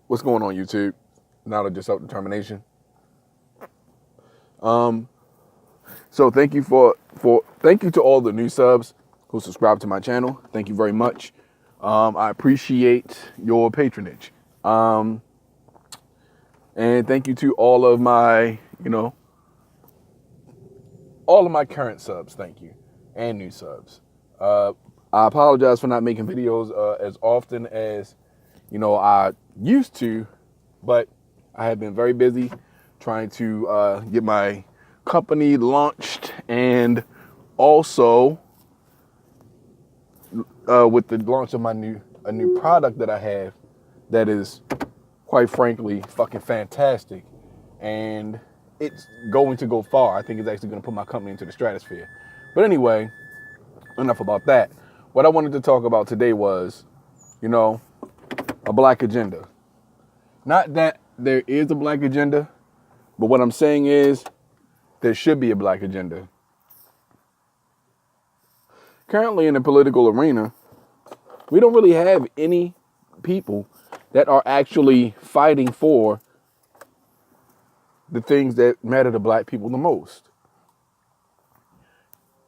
What's going on, YouTube? Knowledge of self-determination. So thank you thank you to all the new subs who subscribe to my channel. Thank you very much. I appreciate your patronage. And thank you to all of my, all of my current subs. Thank you, and new subs. I apologize for not making videos as often as I used to, but I have been very busy trying to get my company launched, and also with the launch of a new product that I have that is, quite frankly, fucking fantastic, and it's going to go far. I think it's actually going to put my company into the stratosphere. But anyway, enough about that. What I wanted to talk about today was, a black agenda. Not that there is a black agenda, but what I'm saying is there should be a black agenda. Currently in the political arena, we don't really have any people that are actually fighting for the things that matter to black people the most.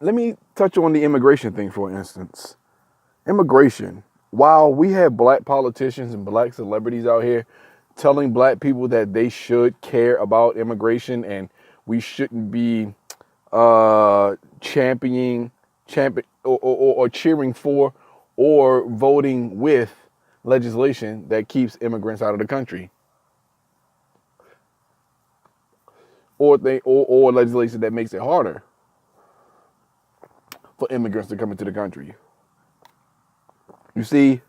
Let me touch on the immigration thing, for instance. Immigration. While we have black politicians and black celebrities out here telling black people that they should care about immigration and we shouldn't be championing or cheering for or voting with legislation that keeps immigrants out of the country, or legislation that makes it harder for immigrants to come into the country. You see,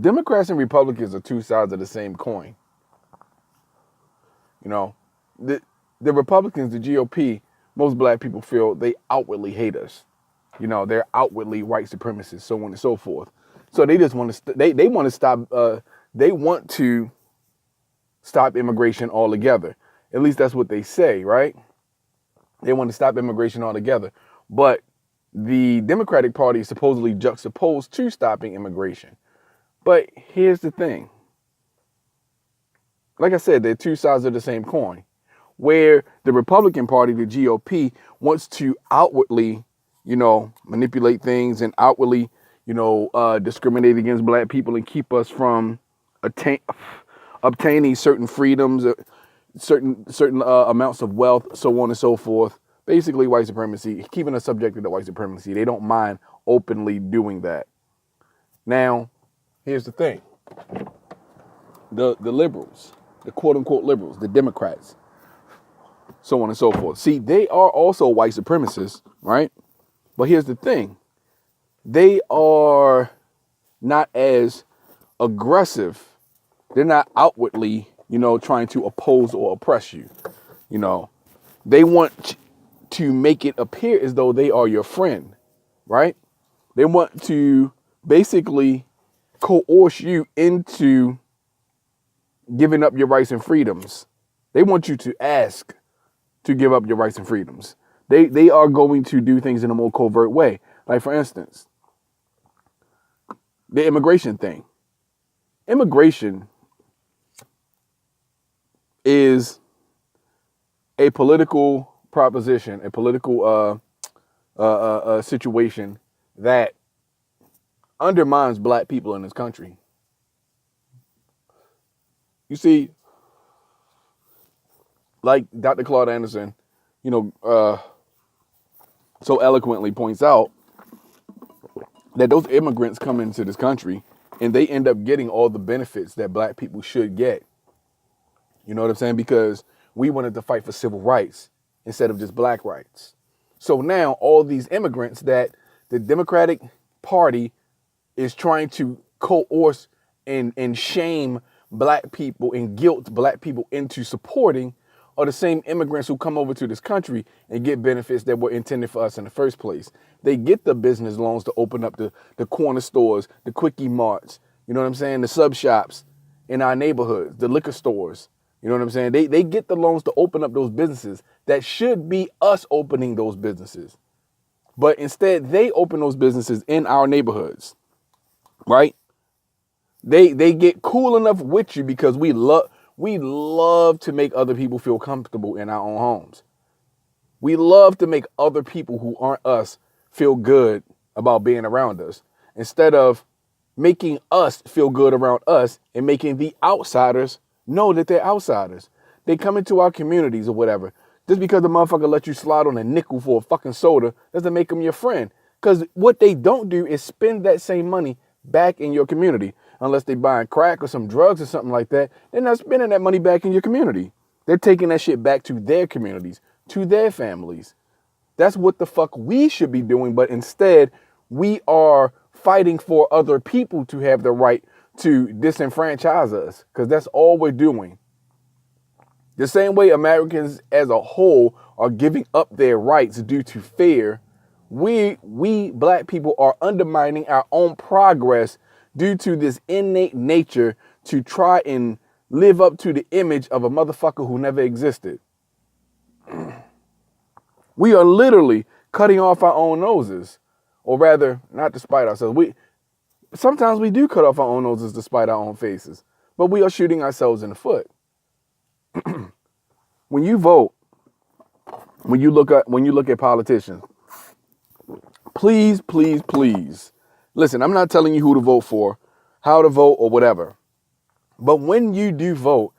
Democrats and Republicans are two sides of the same coin. The Republicans, the GOP, most black people feel they outwardly hate us. They're outwardly white supremacists, so on and so forth. So they just want to they want to stop. They want to stop immigration altogether. At least that's what they say, right? They want to stop immigration altogether. But the Democratic Party is supposedly juxtaposed to stopping immigration. But here's the thing. Like I said, they're two sides of the same coin. Where the Republican Party, the GOP, wants to outwardly, manipulate things and outwardly, discriminate against black people and keep us from obtaining certain freedoms, certain amounts of wealth, so on and so forth. Basically, white supremacy, keeping us subjected to white supremacy. They don't mind openly doing that. Now, here's the thing. The liberals, the quote-unquote liberals, the Democrats, so on and so forth. See, they are also white supremacists, right? But here's the thing. They are not as aggressive. They're not outwardly, trying to oppose or oppress you. They want to make it appear as though they are your friend, right? They want to basically coerce you into giving up your rights and freedoms. They want you to ask to give up your rights and freedoms. They are going to do things in a more covert way. Like, for instance, the immigration thing. Immigration is a political proposition, a political situation that undermines black people in this country. You see, like Dr. Claude Anderson, so eloquently points out, that those immigrants come into this country and they end up getting all the benefits that black people should get. You know what I'm saying? Because we wanted to fight for civil rights instead of just black rights. So now all these immigrants that the Democratic Party is trying to coerce and shame black people and guilt black people into supporting are the same immigrants who come over to this country and get benefits that were intended for us in the first place. They get the business loans to open up the corner stores, the quickie marts, you know what I'm saying, the sub shops in our neighborhoods, the liquor stores. You know what I'm saying? They get the loans to open up those businesses that should be us opening those businesses. But instead, they open those businesses in our neighborhoods, right? They get cool enough with you because we love to make other people feel comfortable in our own homes. We love to make other people who aren't us feel good about being around us instead of making us feel good around us and making the outsiders know that they're outsiders. They come into our communities or whatever. Just because the motherfucker let you slide on a nickel for a fucking soda doesn't make them your friend. Because what they don't do is spend that same money back in your community. Unless they buying crack or some drugs or something like that, they're not spending that money back in your community. They're taking that shit back to their communities, to their families. That's what the fuck we should be doing, but instead we are fighting for other people to have the right to disenfranchise us, because that's all we're doing. The same way Americans as a whole are giving up their rights due to fear, we black people are undermining our own progress due to this innate nature to try and live up to the image of a motherfucker who never existed. We are literally cutting off our own noses, or rather, not to spite ourselves. Sometimes we do cut off our own noses to spite our own faces, but we are shooting ourselves in the foot. When you vote, when you look at politicians, please, please, please, listen, I'm not telling you who to vote for, how to vote, or whatever. But when you do vote,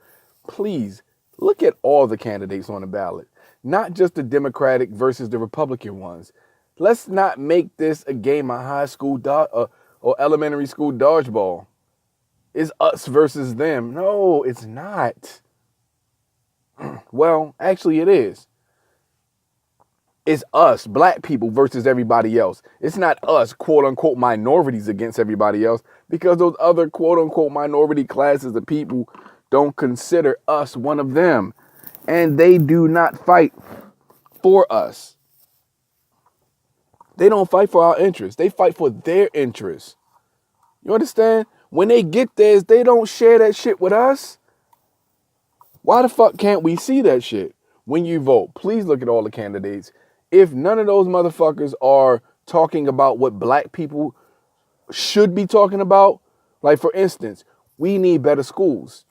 please look at all the candidates on the ballot, not just the Democratic versus the Republican ones. Let's not make this a game of high school or elementary school dodgeball. It's us versus them. No, it's not. Well, actually it is. It's us, black people, versus everybody else. It's not us, quote unquote, minorities against everybody else, because those other quote unquote minority classes of people don't consider us one of them. And they do not fight for us. They don't fight for our interests. They fight for their interests. You understand? When they get theirs, they don't share that shit with us. Why the fuck can't we see that shit? When you vote, please look at all the candidates. If none of those motherfuckers are talking about what black people should be talking about, like for instance, we need better schools.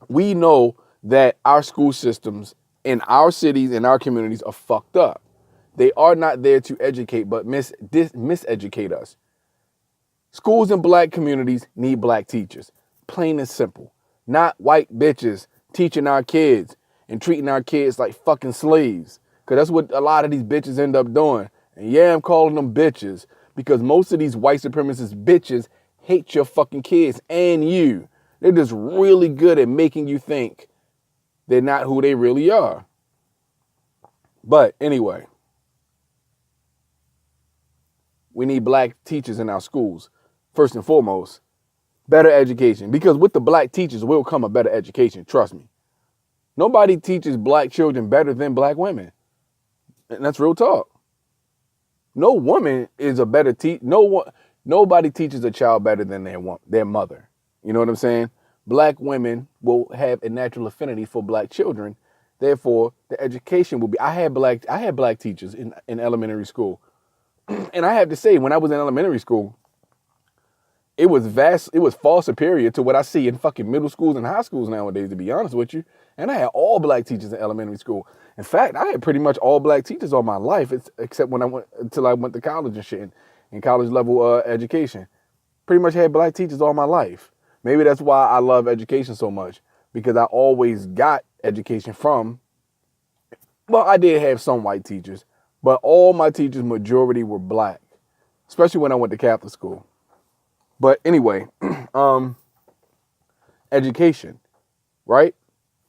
We know that our school systems in our cities and our communities are fucked up. They are not there to educate, but miseducate us. Schools in black communities need black teachers. Plain and simple. Not white bitches teaching our kids and treating our kids like fucking slaves. Because that's what a lot of these bitches end up doing. And yeah, I'm calling them bitches because most of these white supremacist bitches hate your fucking kids and you. They're just really good at making you think they're not who they really are. But anyway, we need black teachers in our schools. First and foremost, better education. Because with the black teachers will come a better education, trust me. Nobody teaches black children better than black women. And that's real talk. No woman is a better teacher. Nobody teaches a child better than their mother. You know what I'm saying? Black women will have a natural affinity for black children. Therefore, the education will be. I had black teachers in elementary school. And I have to say, when I was in elementary school, it was far superior to what I see in fucking middle schools and high schools nowadays, to be honest with you. And I had all black teachers in elementary school. In fact, I had pretty much all black teachers all my life, except until I went to college and shit, in college level education. Pretty much had black teachers all my life. Maybe that's why I love education so much, because I always got education from, well, I did have some white teachers, but all my teachers, majority were black, especially when I went to Catholic school. But anyway, education, right?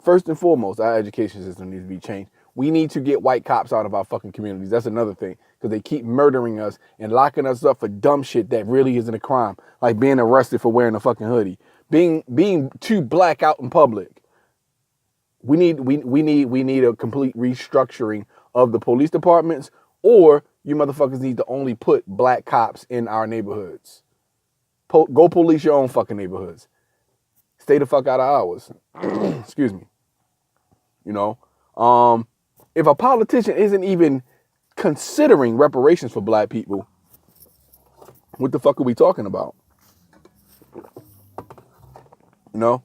First and foremost, our education system needs to be changed. We need to get white cops out of our fucking communities. That's another thing, because they keep murdering us and locking us up for dumb shit that really isn't a crime, like being arrested for wearing a fucking hoodie, being too black out in public. We need a complete restructuring of the police departments, or you motherfuckers need to only put black cops in our neighborhoods. Go police your own fucking neighborhoods. Stay the fuck out of ours. Excuse me. You know, if a politician isn't even considering reparations for black people, what the fuck are we talking about? You know,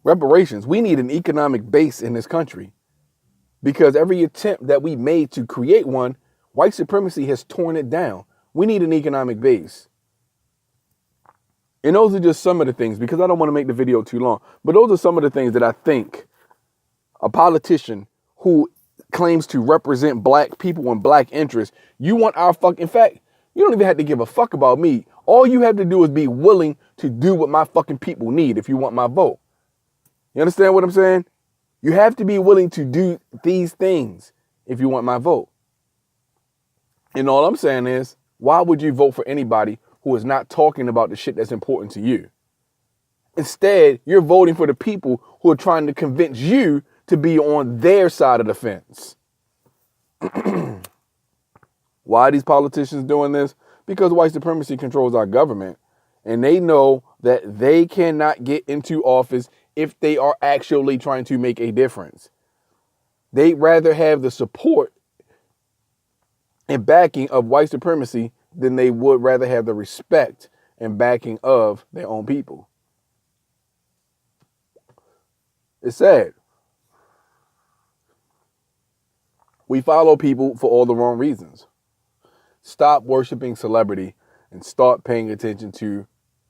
reparations. We need an economic base in this country because every attempt that we made to create one, white supremacy has torn it down. We need an economic base. And those are just some of the things, because I don't want to make the video too long, but those are some of the things that I think a politician who claims to represent black people and black interests, you want our in fact, you don't even have to give a fuck about me. All you have to do is be willing to do what my fucking people need if you want my vote. You understand what I'm saying? You have to be willing to do these things if you want my vote. And all I'm saying is, why would you vote for anybody who is not talking about the shit that's important to you? Instead, you're voting for the people who are trying to convince you to be on their side of the fence. Why are these politicians doing this? Because white supremacy controls our government, and they know that they cannot get into office if they are actually trying to make a difference. They'd rather have the support and backing of white supremacy than they would rather have the respect and backing of their own people. It's sad. We follow people for all the wrong reasons. Stop worshiping celebrity and start paying attention to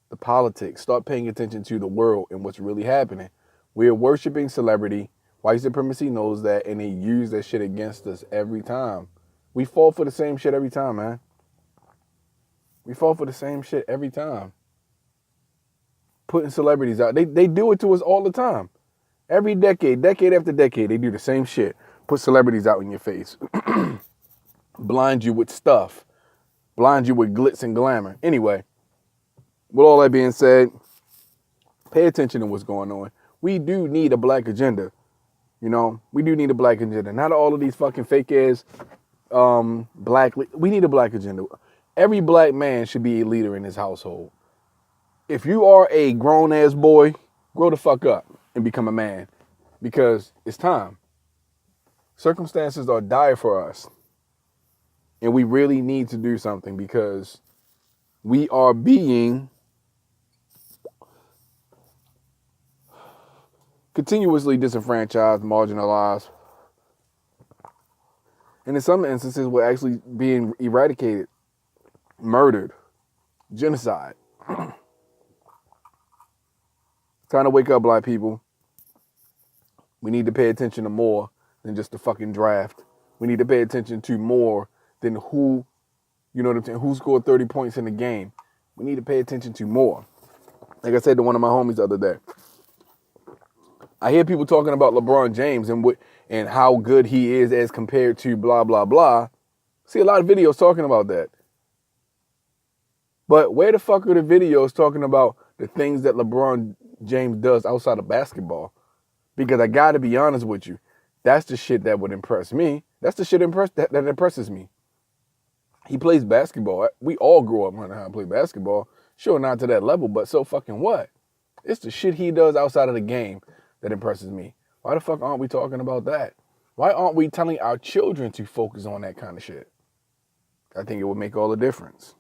the politics. Start paying attention to the world and what's really happening. We're worshiping celebrity. White supremacy knows that, and they use that shit against us every time. We fall for the same shit every time, man. We fall for the same shit every time. Putting celebrities out. They do it to us all the time. Every decade after decade, they do the same shit. Put celebrities out in your face. Blind you with stuff. Blind you with glitz and glamour. Anyway, with all that being said, pay attention to what's going on. We do need a black agenda. You know, we do need a black agenda. Not all of these fucking fake ass we need a black agenda. Every black man should be a leader in his household. If you are a grown ass boy, grow the fuck up and become a man, because it's time. Circumstances are dire for us, and we really need to do something because we are being continuously disenfranchised, marginalized, and in some instances we're actually being eradicated, murdered, genocide. Time to wake up, black people. We need to pay attention to more than just the fucking draft. We need to pay attention to more than who, you know what I'm saying, who scored 30 points in the game. We need to pay attention to more. Like I said to one of my homies the other day, I hear people talking about LeBron James and how good he is as compared to blah, blah, blah. See a lot of videos talking about that. But where the fuck are the videos talking about the things that LeBron James does outside of basketball? Because I gotta be honest with you, that's the shit that would impress me. That's the shit that impresses me. He plays basketball. We all grew up learning how to play basketball. Sure, not to that level, but so fucking what? It's the shit he does outside of the game that impresses me. Why the fuck aren't we talking about that? Why aren't we telling our children to focus on that kind of shit? I think it would make all the difference.